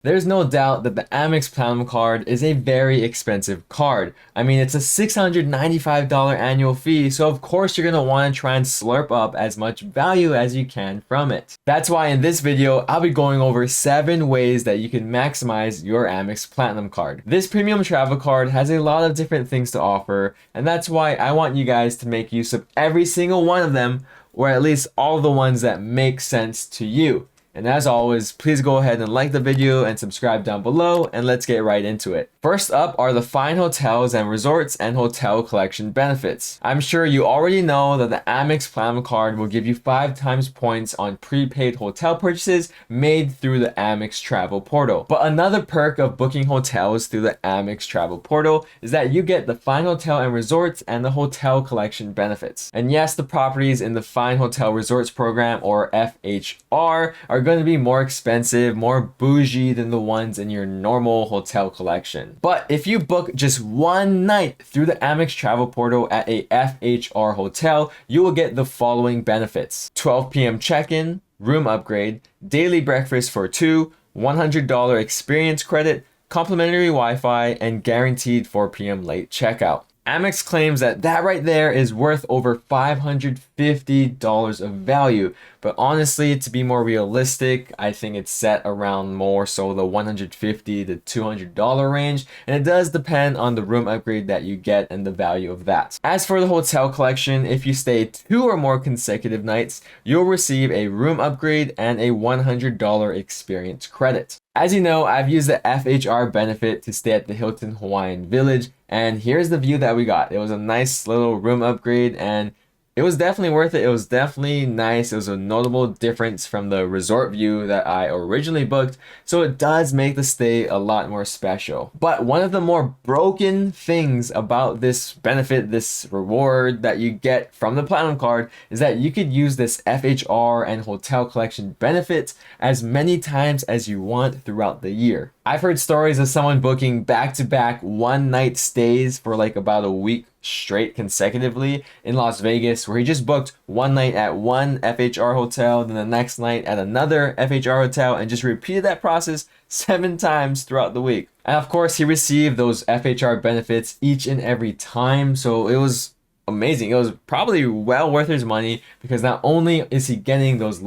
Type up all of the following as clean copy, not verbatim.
There's no doubt that the Amex Platinum Card is a very expensive card. I mean, it's a $695 annual fee, so of course you're going to want to try and slurp up as much value as you can from it. That's why in this video, I'll be going over 7 ways that you can maximize your Amex Platinum Card. This premium travel card has a lot of different things to offer, and that's why I want you guys to make use of every single one of them, or at least all the ones that make sense to you. And as always, please go ahead and like the video and subscribe down below, and let's get right into it. First up are the fine hotels and resorts and hotel collection benefits. I'm sure you already know that the Amex Platinum Card will give you 5 times points on prepaid hotel purchases made through the Amex Travel Portal. But another perk of booking hotels through the Amex Travel Portal is that you get the fine hotel and resorts and the hotel collection benefits. And yes, the properties in the fine hotel resorts program, or FHR, are going to be more expensive, more bougie than the ones in your normal hotel collection. But if you book just one night through the Amex Travel Portal at a FHR hotel, you will get the following benefits: 12 p.m. check-in, room upgrade, daily breakfast for 2, $100 experience credit, complimentary Wi-Fi, and guaranteed 4 p.m. late checkout. Amex claims that right there is worth over $550 of value, but honestly, to be more realistic, I think it's set around more so the $150 to $200 range, and it does depend on the room upgrade that you get and the value of that. As for the hotel collection, if you stay 2 or more consecutive nights, you'll receive a room upgrade and a $100 experience credit. As you know, I've used the FHR benefit to stay at the Hilton Hawaiian Village, and here's the view that we got. It was a nice little room upgrade, and it was definitely worth it. It was definitely nice. It was a notable difference from the resort view that I originally booked, so it does make the stay a lot more special. But one of the more broken things about this benefit, this reward that you get from the Platinum Card, is that you could use this FHR and hotel collection benefit as many times as you want throughout the year. I've heard stories of someone booking back-to-back one-night stays for like about a week straight consecutively in Las Vegas, where he just booked one night at one FHR hotel, then the next night at another FHR hotel, and just repeated that process 7 times throughout the week. And of course, he received those FHR benefits each and every time, so it was amazing. It was probably well worth his money, because not only is he getting those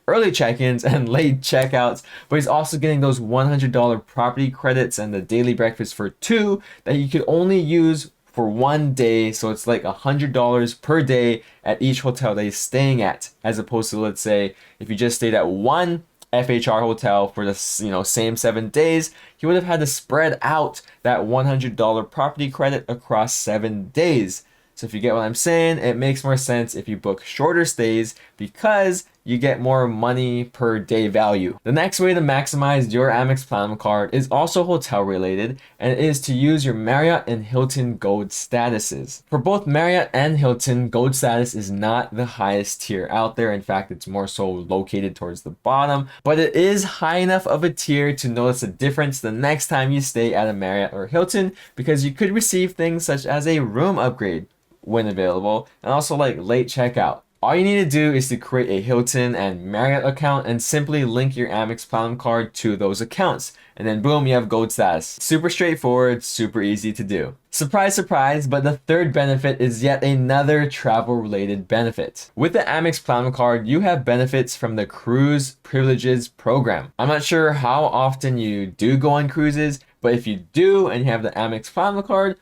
early check-ins and late checkouts, but he's also getting those $100 property credits and the daily breakfast for 2 that you could only use for 1 day. So it's like $100 per day at each hotel that he's staying at, as opposed to, let's say, if you just stayed at one FHR hotel for the same 7 days, he would have had to spread out that $100 property credit across 7 days. So if you get what I'm saying, it makes more sense if you book shorter stays, because you get more money per day value. The next way to maximize your Amex Platinum Card is also hotel related, and it is to use your Marriott and Hilton Gold statuses. For both Marriott and Hilton, Gold status is not the highest tier out there. In fact, it's more so located towards the bottom, but it is high enough of a tier to notice a difference the next time you stay at a Marriott or Hilton, because you could receive things such as a room upgrade when available, and also like late checkout. All you need to do is to create a Hilton and Marriott account and simply link your Amex Platinum Card to those accounts, and then boom, you have gold status. Super straightforward, super easy to do. Surprise, surprise, but the third benefit is yet another travel related benefit. With the Amex Platinum Card, you have benefits from the Cruise Privileges program. I'm not sure how often you do go on cruises, but if you do and you have the Amex Platinum Card,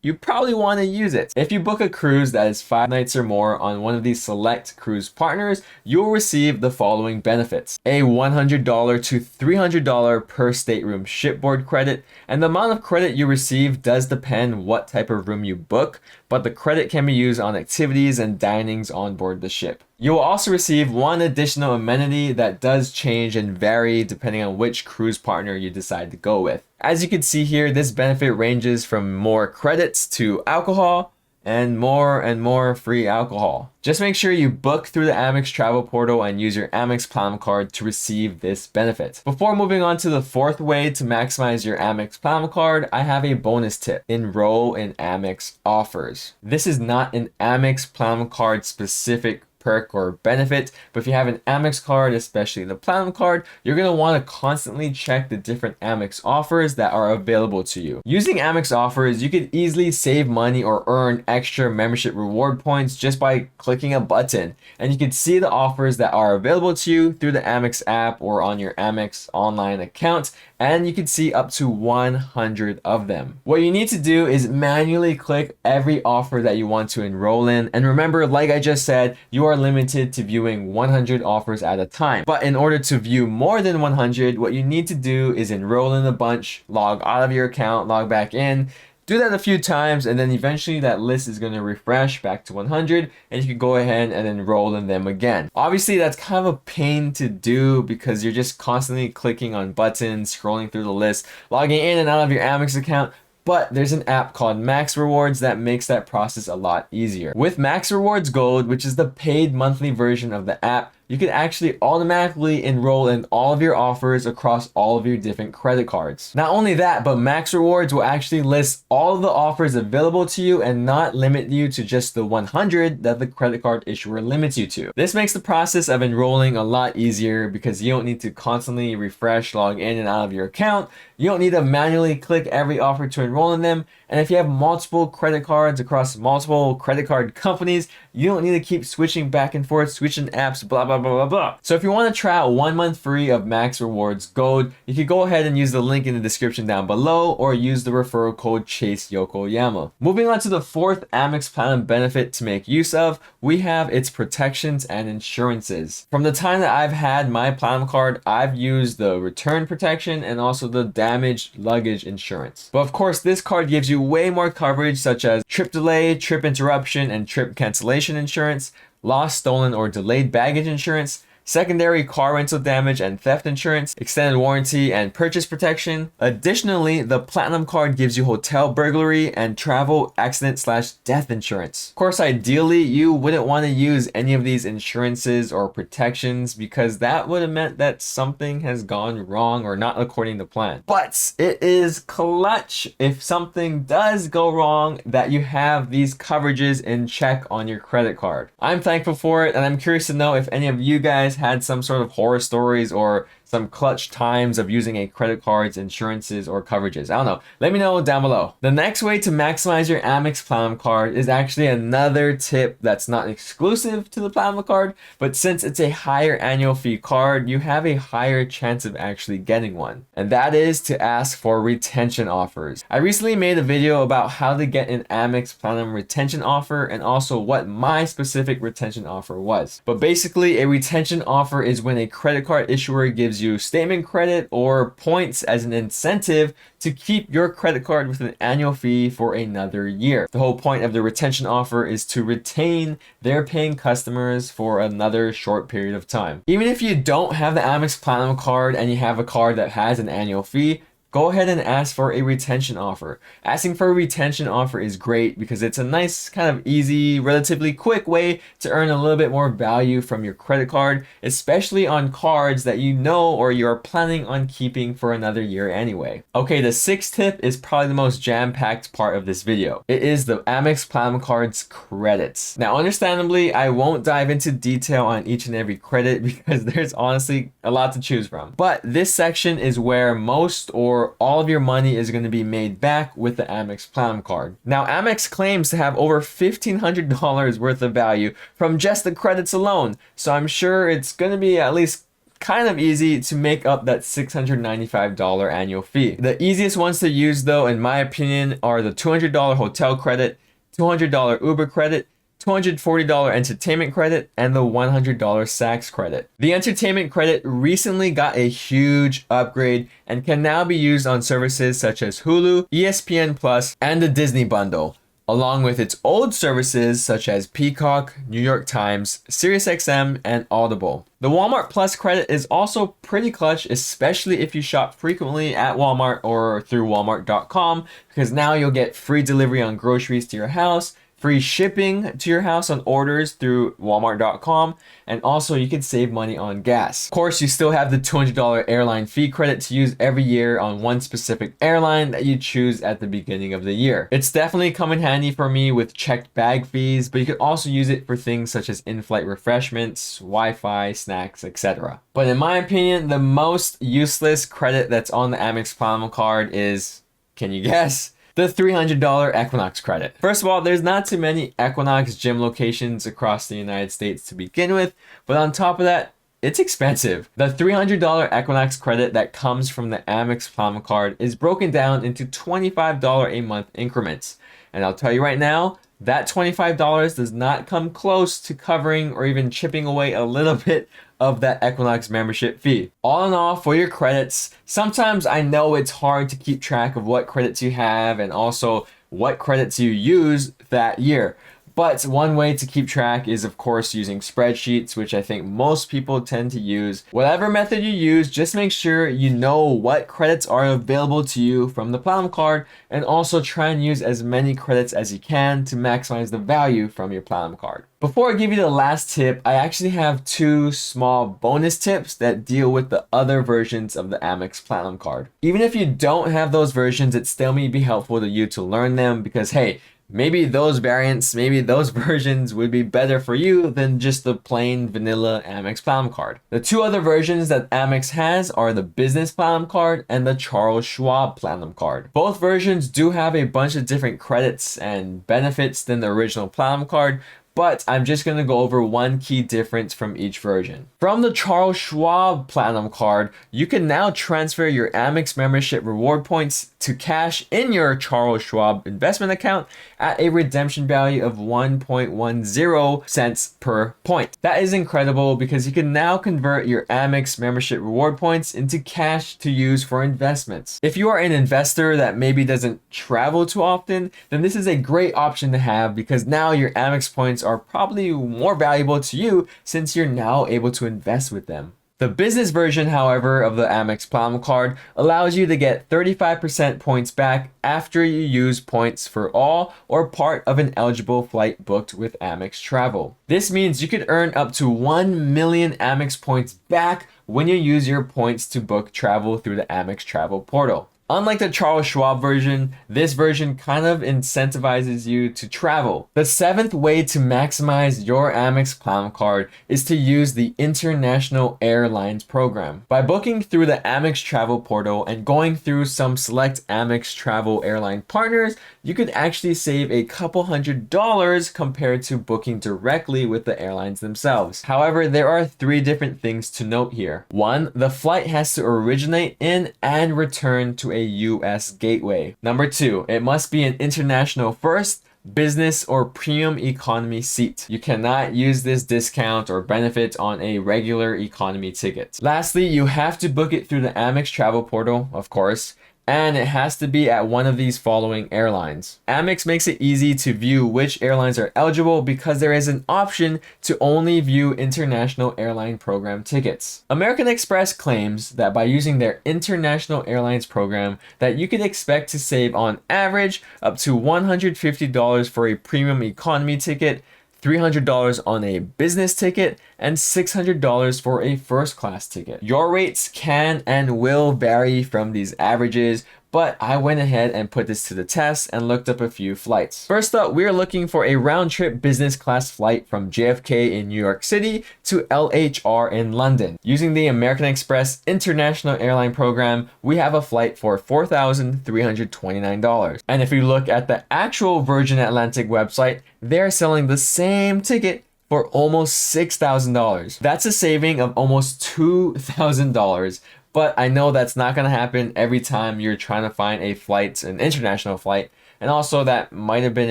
you probably want to use it. If you book a cruise that is 5 nights or more on one of these select cruise partners, you'll receive the following benefits: a $100 to $300 per stateroom shipboard credit, and the amount of credit you receive does depend what type of room you book, but the credit can be used on activities and dinings on board the ship. You will also receive one additional amenity that does change and vary depending on which cruise partner you decide to go with. As you can see here, this benefit ranges from more credits to alcohol and more free alcohol. Just make sure you book through the Amex Travel Portal and use your Amex Platinum Card to receive this benefit. Before moving on to the fourth way to maximize your Amex Platinum Card, I have a bonus tip: enroll in Amex offers. This is not an Amex Platinum Card specific perk or benefit. But if you have an Amex card, especially the Platinum card, you're going to want to constantly check the different Amex offers that are available to you. Using Amex offers, you could easily save money or earn extra membership reward points just by clicking a button. And you can see the offers that are available to you through the Amex app or on your Amex online account, and you can see up to 100 of them. What you need to do is manually click every offer that you want to enroll in. And remember, like I just said, you are limited to viewing 100 offers at a time. But in order to view more than 100, what you need to do is enroll in a bunch, log out of your account, log back in, do that a few times, and then eventually that list is going to refresh back to 100, and you can go ahead and enroll in them again. Obviously, that's kind of a pain to do because you're just constantly clicking on buttons, scrolling through the list, logging in and out of your Amex account. But there's an app called MaxRewards that makes that process a lot easier. With MaxRewards Gold, which is the paid monthly version of the app, you can actually automatically enroll in all of your offers across all of your different credit cards. Not only that, but MaxRewards will actually list all of the offers available to you and not limit you to just the 100 that the credit card issuer limits you to. This makes the process of enrolling a lot easier because you don't need to constantly refresh, log in and out of your account. You don't need to manually click every offer to enroll in them. And if you have multiple credit cards across multiple credit card companies, you don't need to keep switching back and forth, switching apps, blah, blah, blah, blah, blah. So if you want to try out 1 month free of MaxRewards Gold, you can go ahead and use the link in the description down below or use the referral code ChaseYokoyama. Moving on to the fourth Amex Platinum benefit to make use of, we have its protections and insurances. From the time that I've had my Platinum card, I've used the return protection and also the damaged luggage insurance. But of course, this card gives you way more coverage such as trip delay, trip interruption, and trip cancellation insurance, lost, stolen, or delayed baggage insurance, secondary car rental damage and theft insurance, extended warranty and purchase protection. Additionally, the Platinum card gives you hotel burglary and travel accident/death insurance. Of course, ideally, you wouldn't want to use any of these insurances or protections because that would have meant that something has gone wrong or not according to plan. But it is clutch if something does go wrong that you have these coverages in check on your credit card. I'm thankful for it, and I'm curious to know if any of you guys had some sort of horror stories or some clutch times of using a credit card's insurances or coverages. I don't know. Let me know down below. The next way to maximize your Amex Platinum card is actually another tip that's not exclusive to the Platinum card, but since it's a higher annual fee card, you have a higher chance of actually getting one. And that is to ask for retention offers. I recently made a video about how to get an Amex Platinum retention offer and also what my specific retention offer was. But basically, a retention offer is when a credit card issuer gives you statement credit or points as an incentive to keep your credit card with an annual fee for another year. The whole point of the retention offer is to retain their paying customers for another short period of time. Even if you don't have the Amex Platinum card and you have a card that has an annual fee, go ahead and ask for a retention offer. Asking for a retention offer is great because it's a nice, kind of easy, relatively quick way to earn a little bit more value from your credit card, especially on cards that you know or you're planning on keeping for another year anyway. Okay, the sixth tip is probably the most jam-packed part of this video. It is the Amex Platinum card's credits. Now, understandably, I won't dive into detail on each and every credit because there's honestly a lot to choose from. But this section is where most or all of your money is going to be made back with the Amex Platinum card. Now, Amex claims to have over $1,500 worth of value from just the credits alone, so I'm sure it's going to be at least kind of easy to make up that $695 annual fee. The easiest ones to use, though, in my opinion, are the $200 hotel credit, $200 Uber credit, $240 entertainment credit, and the $100 Saks credit. The entertainment credit recently got a huge upgrade and can now be used on services such as Hulu, ESPN Plus, and the Disney Bundle, along with its old services such as Peacock, New York Times, SiriusXM, and Audible. The Walmart Plus credit is also pretty clutch, especially if you shop frequently at Walmart or through Walmart.com, because now you'll get free delivery on groceries to your house, free shipping to your house on orders through Walmart.com, and also you can save money on gas. Of course, you still have the $200 airline fee credit to use every year on one specific airline that you choose at the beginning of the year. It's definitely come in handy for me with checked bag fees, but you could also use it for things such as in-flight refreshments, Wi-Fi, snacks, etc. But in my opinion, the most useless credit that's on the Amex Platinum Card is, can you guess? The $300 Equinox credit. First of all, there's not too many Equinox gym locations across the United States to begin with, but on top of that, it's expensive. The $300 Equinox credit that comes from the Amex Platinum Card is broken down into $25 a month increments. And I'll tell you right now, that $25 does not come close to covering or even chipping away a little bit of that Equinox membership fee. All in all, for your credits, sometimes I know it's hard to keep track of what credits you have and also what credits you use that year. But one way to keep track is, of course, using spreadsheets, which I think most people tend to use. Whatever method you use, just make sure you know what credits are available to you from the Platinum Card, and also try and use as many credits as you can to maximize the value from your Platinum Card. Before I give you the last tip, I actually have two small bonus tips that deal with the other versions of the Amex Platinum Card. Even if you don't have those versions, it still may be helpful to you to learn them because, hey, maybe those variants, maybe those versions would be better for you than just the plain vanilla Amex Platinum Card. The two other versions that Amex has are the Business Platinum Card and the Charles Schwab Platinum Card. Both versions do have a bunch of different credits and benefits than the original Platinum Card, but I'm just going to go over one key difference from each version. From the Charles Schwab Platinum Card, you can now transfer your Amex membership reward points to cash in your Charles Schwab investment account at a redemption value of 1.10 cents per point. That is incredible because you can now convert your Amex membership reward points into cash to use for investments. If you are an investor that maybe doesn't travel too often, then this is a great option to have because now your Amex points are probably more valuable to you since you're now able to invest with them. The business version, however, of the Amex Platinum Card allows you to get 35% points back after you use points for all or part of an eligible flight booked with Amex Travel. This means you could earn up to 1 million Amex points back when you use your points to book travel through the Amex Travel portal. Unlike the Charles Schwab version, this version kind of incentivizes you to travel. The seventh way to maximize your Amex Platinum Card is to use the International Airlines program. By booking through the Amex Travel portal and going through some select Amex Travel airline partners, you could actually save a couple $100s compared to booking directly with the airlines themselves. However, there are three different things to note here. One, the flight has to originate in and return to a US gateway. Number two, it must be an international first, business, or premium economy seat. You cannot use this discount or benefit on a regular economy ticket. Lastly, you have to book it through the Amex Travel portal, of course, and it has to be at one of these following airlines. Amex makes it easy to view which airlines are eligible because there is an option to only view international airline program tickets. American Express claims that by using their international airlines program that you could expect to save on average up to $150 for a premium economy ticket, $300 on a business ticket, and $600 for a first class ticket. Your rates can and will vary from these averages, but I went ahead and put this to the test and looked up a few flights. First up, we're looking for a round-trip business class flight from JFK in New York City to LHR in London. Using the American Express International Airline program, we have a flight for $4,329. And if you look at the actual Virgin Atlantic website, they're selling the same ticket for almost $6,000. That's a saving of almost $2,000. But I know that's not going to happen every time you're trying to find a flight, an international flight. And also that might have been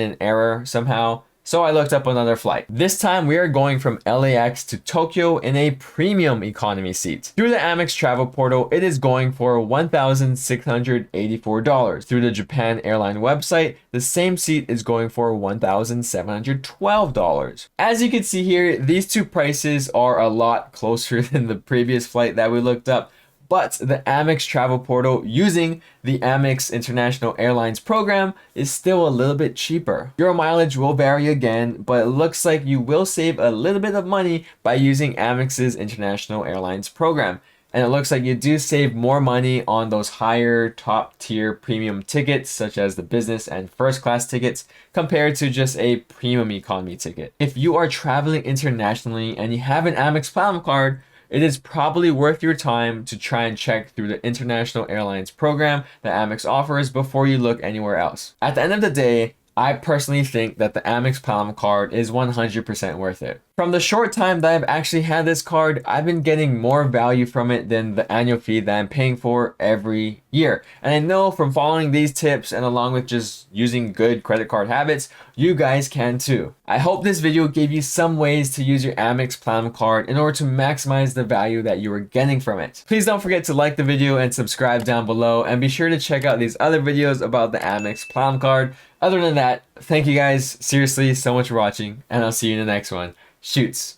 an error somehow. So I looked up another flight. This time we are going from LAX to Tokyo in a premium economy seat. Through the Amex Travel portal, it is going for $1,684. Through the Japan airline website, the same seat is going for $1,712. As you can see here, these two prices are a lot closer than the previous flight that we looked up. but the Amex travel portal using the Amex International Airlines program is still a little bit cheaper. Your mileage will vary again, but it looks like you will save a little bit of money by using Amex's International Airlines program. And it looks like you do save more money on those higher top tier premium tickets, such as the business and first class tickets, compared to just a premium economy ticket. If you are traveling internationally and you have an Amex Platinum Card, it is probably worth your time to try and check through the International Airlines program that Amex offers before you look anywhere else. At the end of the day, I personally think that the Amex Platinum Card is 100% worth it. From the short time that I've actually had this card, I've been getting more value from it than the annual fee that I'm paying for every year. And I know from following these tips and along with just using good credit card habits, you guys can too. I hope this video gave you some ways to use your Amex Platinum Card in order to maximize the value that you are getting from it. Please don't forget to like the video and subscribe down below, and be sure to check out these other videos about the Amex Platinum Card. Other than that, thank you guys seriously so much for watching, and I'll see you in the next one. Shoots.